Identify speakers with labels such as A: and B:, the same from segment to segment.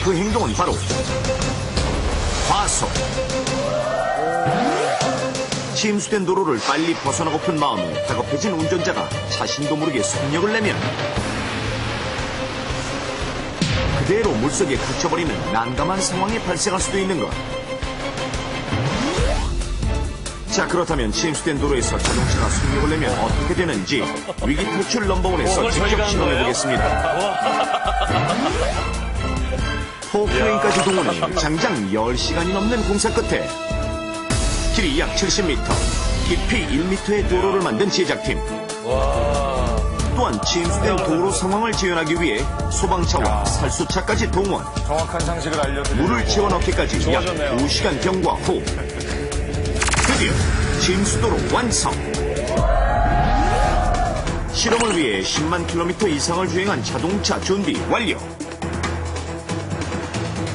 A: 그 행동은 바로 과속. 침수된 도로를 빨리 벗어나고픈 마음에 다급해진 운전자가 자신도 모르게 속력을 내면 그대로 물속에 갇혀버리는 난감한 상황이 발생할 수도 있는 것. 자, 그렇다면 침수된 도로에서 자동차가 속력을 내면 어떻게 되는지 위기 탈출 넘버원에서 직접 실험해보겠습니다. 포크레인까지 동원해 장장 10시간이 넘는 공사 끝에 길이 약 70m, 깊이 1m의 도로를 만든 제작팀. 또한 침수된 도로 상황을 재현하기 위해 소방차와 살수차까지 동원.
B: 정확한 상식을 알려드리고
A: 물을 채워넣기까지 약
B: 좋아졌네요.
A: 2시간 경과 후 드디어 침수도로 완성. 실험을 위해 10만 킬로미터 이상을 주행한 자동차 준비 완료.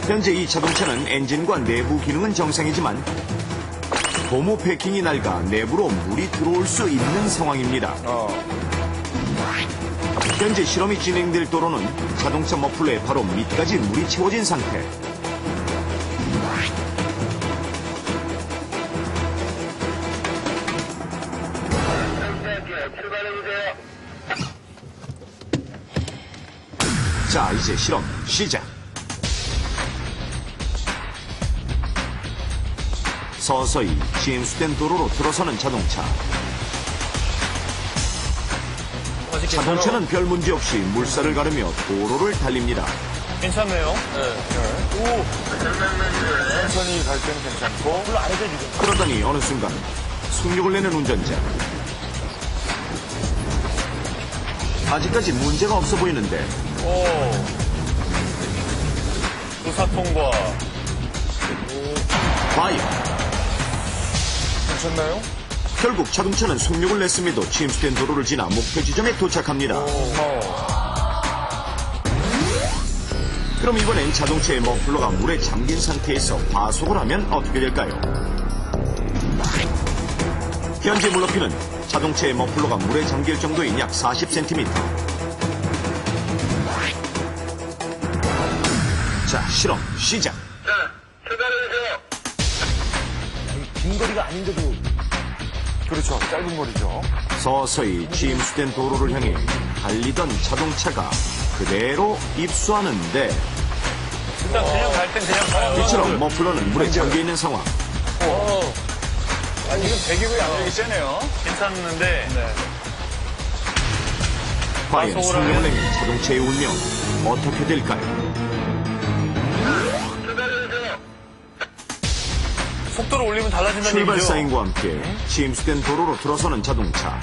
A: 현재 이 자동차는 엔진과 내부 기능은 정상이지만 고무 패킹이 낡아 내부로 물이 들어올 수 있는 상황입니다. 현재 실험이 진행될 도로는 자동차 머플러에 바로 밑까지 물이 채워진 상태. 자, 이제 실험 시작. 서서히 침수된 도로로 들어서는 자동차. 자동차는 별 문제 없이 물살을 가르며 도로를 달립니다.
C: 괜찮네요.
B: 천천히 갈 때는 괜찮고
C: 별로 안 해도 지금.
A: 그러더니 어느 순간 속력을 내는 운전자. 아직까지 문제가 없어 보이는데
C: 조사 통과.
A: 과연
B: 괜찮나요?
A: 결국 자동차는 속력을 냈음에도 침수된 도로를 지나 목표 지점에 도착합니다. 그럼 이번엔 자동차의 머플러가 물에 잠긴 상태에서 과속을 하면 어떻게 될까요? 현재 물높이는 자동차의 머플러가 물에 잠길 정도인 약 40cm. 자, 실험 시작.
C: 긴 거리가 아닌데도.
B: 그렇죠. 짧은 거리죠.
A: 서서히 침수된 도로를 향해 달리던 자동차가 그대로 입수하는데
C: 일단 그냥 갈 땐 그냥 가요.
A: 이처럼 머플러는 물에 잠겨있는 상황.
B: 지금 배기구이 압력이 세네요.
C: 괜찮은데.
A: 과연 속력을 내면 자동차의 운명 어떻게 될까요?
C: 속도를 올리면 달라진다는
A: 출발
C: 얘기죠.
A: 사인과 함께 침수된 도로로 들어서는 자동차.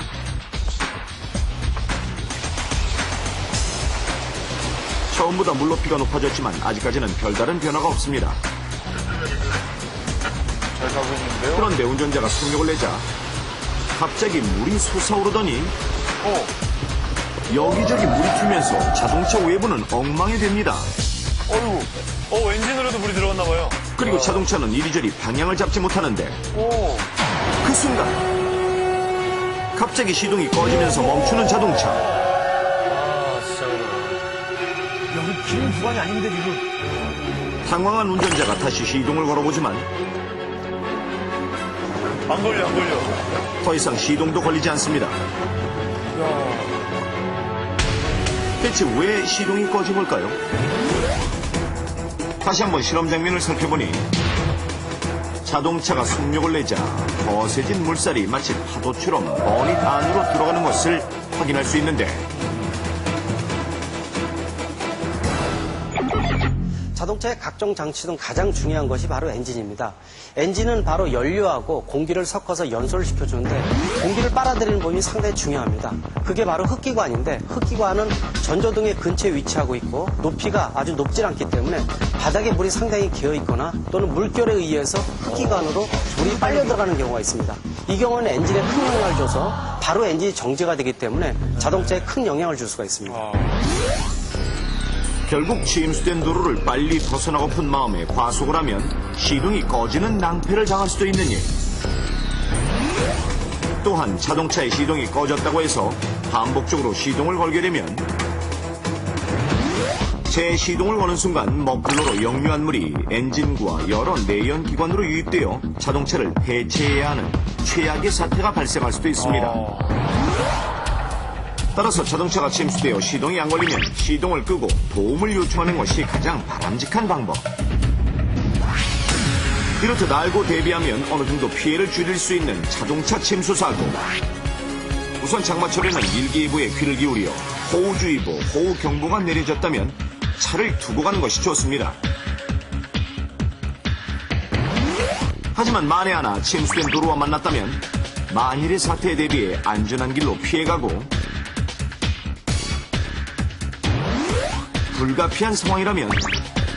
A: 처음보다 물높이가 높아졌지만 아직까지는 별다른 변화가 없습니다.
B: 잘 가고 있는데요.
A: 그런데 운전자가 속력을 내자 갑자기 물이 솟아오르더니 여기저기 물이 튀면서 자동차 외부는 엉망이 됩니다.
C: 엔진으로도 물이 들어갔나 봐요.
A: 그리고 자동차는 이리저리 방향을 잡지 못하는데 그 순간 갑자기 시동이 꺼지면서 멈추는 자동차.
C: 진짜. 여기 긴 구간이 아닌데 지금.
A: 당황한 운전자가 다시 시동을 걸어보지만
C: 안 걸려.
A: 더 이상 시동도 걸리지 않습니다. 대체 왜 시동이 꺼진 걸까요? 다시 한번 실험 장면을 살펴보니 자동차가 속력을 내자 거세진 물살이 마치 파도처럼 머리 안으로 들어가는 것을 확인할 수 있는데
D: 자동차의 각종 장치 중 가장 중요한 것이 바로 엔진입니다. 엔진은 바로 연료하고 공기를 섞어서 연소를 시켜주는데 공기를 빨아들이는 부분이 상당히 중요합니다. 그게 바로 흡기관인데 흡기관은 전조등의 근처에 위치하고 있고 높이가 아주 높지 않기 때문에 바닥에 물이 상당히 기어 있거나 또는 물결에 의해서 흡기관으로 물이 빨려 들어가는 경우가 있습니다. 이 경우는 엔진에 큰 영향을 줘서 바로 엔진이 정지가 되기 때문에 자동차에 큰 영향을 줄 수가 있습니다.
A: 결국 침수된 도로를 빨리 벗어나고픈 마음에 과속을 하면 시동이 꺼지는 낭패를 당할 수도 있는 일. 또한 자동차의 시동이 꺼졌다고 해서 반복적으로 시동을 걸게 되면 재시동을 거는 순간 머플러로 역류한 물이 엔진과 여러 내연 기관으로 유입되어 자동차를 폐체해야 하는 최악의 사태가 발생할 수도 있습니다. 따라서 자동차가 침수되어 시동이 안 걸리면 시동을 끄고 도움을 요청하는 것이 가장 바람직한 방법. 이렇듯 알고 대비하면 어느 정도 피해를 줄일 수 있는 자동차 침수 사고. 우선 장마철에는 일기예보에 귀를 기울여 호우주의보, 호우경보가 내려졌다면 차를 두고 가는 것이 좋습니다. 하지만 만에 하나 침수된 도로와 만났다면 만일의 사태에 대비해 안전한 길로 피해가고 불가피한 상황이라면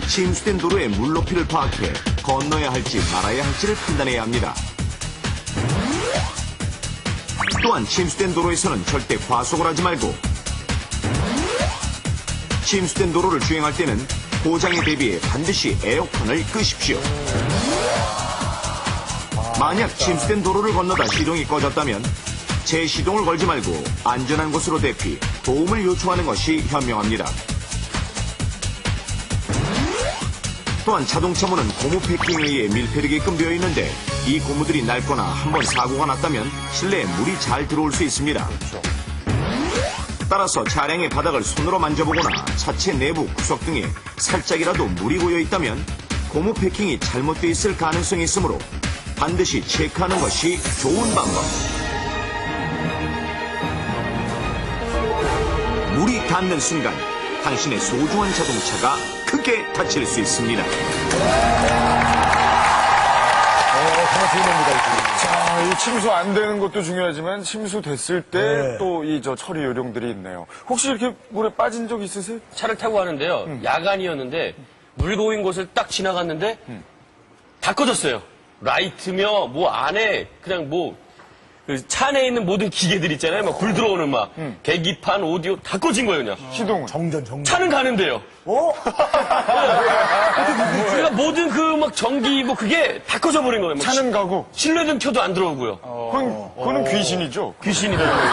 A: 침수된 도로의 물 높이를 파악해 건너야 할지 말아야 할지를 판단해야 합니다. 또한 침수된 도로에서는 절대 과속을 하지 말고 침수된 도로를 주행할 때는 고장에 대비해 반드시 에어컨을 끄십시오. 만약 침수된 도로를 건너다 시동이 꺼졌다면 재시동을 걸지 말고 안전한 곳으로 대피, 도움을 요청하는 것이 현명합니다. 또한 자동차 문은 고무 패킹에 의해 밀폐되게끔 되어 있는데 이 고무들이 낡거나 한번 사고가 났다면 실내에 물이 잘 들어올 수 있습니다. 따라서 차량의 바닥을 손으로 만져보거나 차체 내부 구석 등에 살짝이라도 물이 고여 있다면 고무 패킹이 잘못되어 있을 가능성이 있으므로 반드시 체크하는 것이 좋은 방법. 물이 닿는 순간 당신의 소중한 자동차가 크게 다칠 수 있습니다.
B: 자, 이 침수 안 되는 것도 중요하지만 침수 됐을 때 또 이 처리 요령들이 있네요. 혹시 이렇게 물에 빠진 적 있으세요?
E: 차를 타고 가는데요. 야간이었는데 물 고인 곳을 딱 지나갔는데 다 꺼졌어요. 라이트며 뭐 안에 그냥 뭐 그 차 안에 있는 모든 기계들 있잖아요. 막 불 들어오는 막 계기판, 오디오 다 꺼진 거예요, 그냥.
B: 시동은?
E: 차는 가는데요. 그러니까 모든 그 막 전기 뭐 그게 다 꺼져 버린 거예요. 막
B: 차는 가고?
E: 실내등 켜도 안 들어오고요.
B: 그거는 귀신이죠?
E: 귀신이더라고요.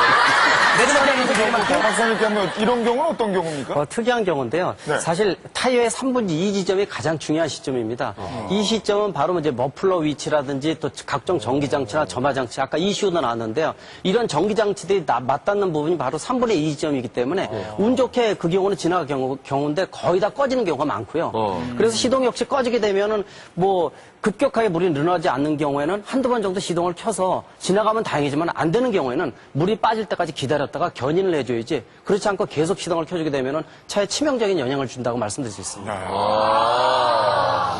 B: 박사님께 하면 이런 경우는 어떤 경우입니까?
D: 특이한 경우인데요.
B: 네.
D: 사실 타이어의 3분의 2 지점이 가장 중요한 시점입니다. 이 시점은 바로 이제 머플러 위치라든지 또 각종 전기장치나 점화장치, 아까 이슈도 나왔는데요. 이런 전기장치들이 맞닿는 부분이 바로 3분의 2 지점이기 때문에 운 좋게 그 경우는 지나갈 경우인데 거의 다 꺼지는 경우가 많고요. 그래서 시동 역시 꺼지게 되면은 뭐 급격하게 물이 늘어나지 않는 경우에는 한두 번 정도 시동을 켜서 지나가면 다행이지만 안 되는 경우에는 물이 빠질 때까지 기다렸다가 견인을 해줘야지 그렇지 않고 계속 시동을 켜주게 되면은 차에 치명적인 영향을 준다고 말씀드릴 수 있습니다.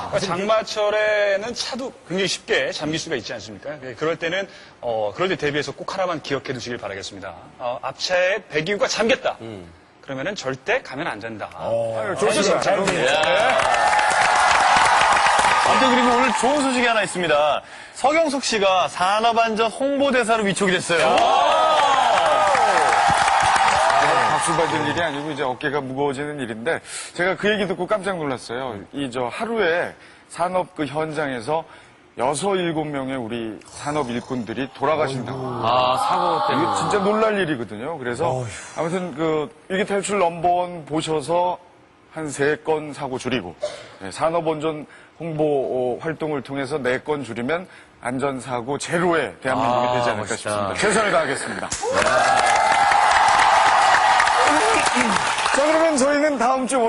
F: 그러니까 장마철에는 차도 굉장히 쉽게 잠길 수가 있지 않습니까? 그럴 때는 그럴 때 대비해서 꼭 하나만 기억해 두시길 바라겠습니다. 앞차의 배기구가 잠겼다. 그러면은 절대 가면 안 된다.
B: 좋습니다.
C: 아무튼 그리고 오늘 좋은 소식이 하나 있습니다. 서경석 씨가 산업안전 홍보대사로 위촉이 됐어요.
B: 박수 받을 일이 아니고 이제 어깨가 무거워지는 일인데 제가 그 얘기 듣고 깜짝 놀랐어요. 하루에 산업 그 현장에서 6-7명의 우리 산업 일꾼들이 돌아가신다고.
E: 사고 때문에.
B: 이게 진짜 놀랄 일이거든요. 그래서 아무튼 위기 탈출 넘버원 보셔서 한 3건 사고 줄이고 산업안전 홍보 활동을 통해서 4건 줄이면 안전사고 제로의 대한민국이 되지 않을까 싶습니다. 최선을 다하겠습니다. 자, 그러면 저희는 다음 주